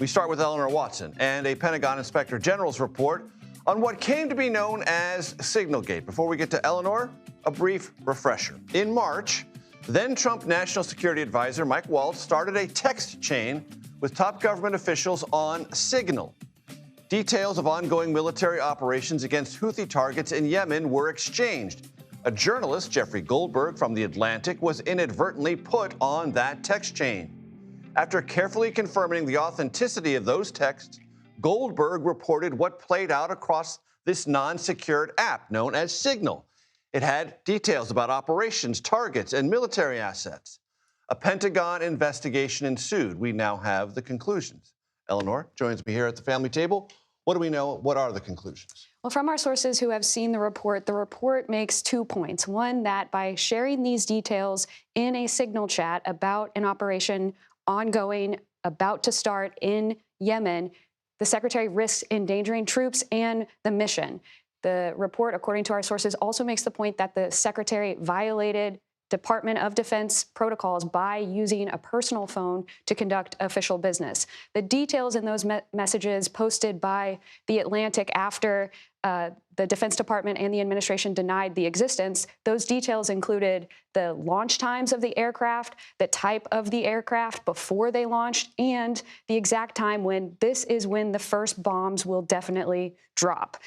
We start with Eleanor Watson and a Pentagon Inspector General's report on what came to be known as Signalgate. Before we get to Eleanor, a brief refresher. In March, then-Trump National Security Advisor Mike Waltz started a text chain with top government officials on Signal. Details of ongoing military operations against Houthi targets in Yemen were exchanged. A journalist, Jeffrey Goldberg from The Atlantic, was inadvertently put on that text chain. After carefully confirming the authenticity of those texts, Goldberg reported what played out across this non-secured app known as Signal. It had details about operations, targets, and military assets. A Pentagon investigation ensued. We now have the conclusions. Eleanor joins me here at the family table. What do we know? What are the conclusions? Well, from our sources who have seen the report makes 2 points. One, that by sharing these details in a Signal chat about an operation ongoing, about to start in Yemen, the secretary risks endangering troops and the mission. The report, according to our sources, also makes the point that the secretary violated Department of Defense protocols by using a personal phone to conduct official business. The details in those messages posted by The Atlantic after the Defense Department and the administration denied the existence, those details included the launch times of the aircraft, the type of the aircraft before they launched, and the exact time when the first bombs will definitely drop.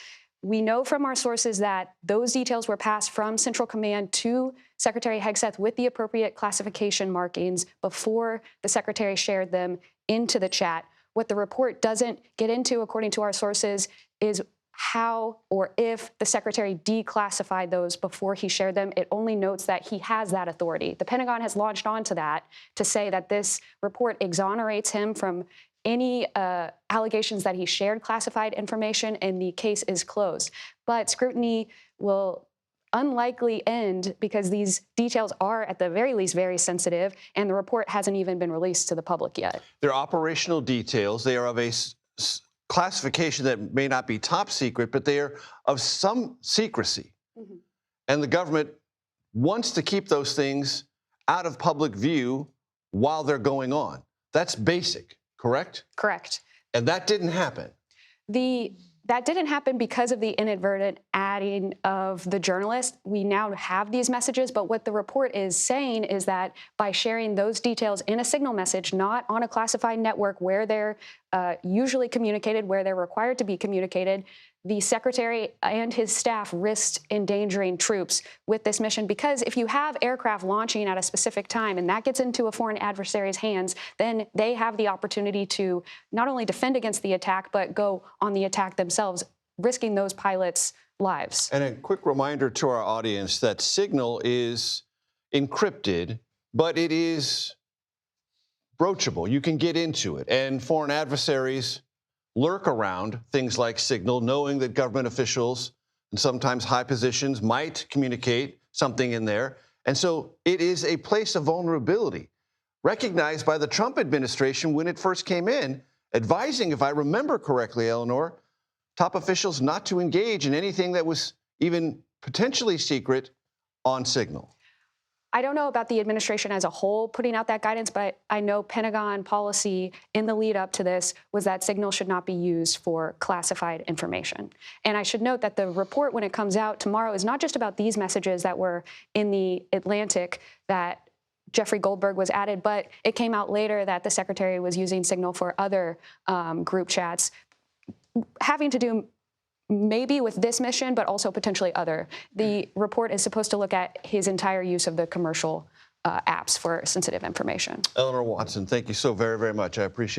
We know from our sources that those details were passed from Central Command to Secretary Hegseth with the appropriate classification markings before the secretary shared them into the chat. What the report doesn't get into, according to our sources, is how or if the secretary declassified those before he shared them. It only notes that he has that authority. The Pentagon has launched onto that to say that this report exonerates him from any allegations that he shared classified information, and the case is closed. But scrutiny will unlikely end because these details are, at the very least, very sensitive, and the report hasn't even been released to the public yet. They're operational details. They are of a classification that may not be top secret, but they are of some secrecy. Mm-hmm. And the government wants to keep those things out of public view while they're going on. That's basic. Correct? Correct. And that didn't happen. That didn't happen because of the inadvertent adding of the journalist. We now have these messages, but what the report is saying is that by sharing those details in a Signal message, not on a classified network where they're usually communicated, where they're required to be communicated, the secretary and his staff risked endangering troops with this mission, because if you have aircraft launching at a specific time and that gets into a foreign adversary's hands, then they have the opportunity to not only defend against the attack, but go on the attack themselves, risking those pilots' lives. And a quick reminder to our audience that Signal is encrypted, but it is broachable. You can get into it, and foreign adversaries lurk around things like Signal, knowing that government officials and sometimes high positions might communicate something in there. And so it is a place of vulnerability, recognized by the Trump administration when it first came in, advising, if I remember correctly, Eleanor, top officials not to engage in anything that was even potentially secret on Signal. I don't know about the administration as a whole putting out that guidance, but I know Pentagon policy in the lead up to this was that Signal should not be used for classified information. And I should note that the report, when it comes out tomorrow, is not just about these messages that were in the Atlantic that Jeffrey Goldberg was added, but it came out later that the secretary was using Signal for other group chats having to do maybe with this mission, but also potentially other. The report is supposed to look at his entire use of the commercial apps for sensitive information. Eleanor Watson, thank you so very, very much. I appreciate it.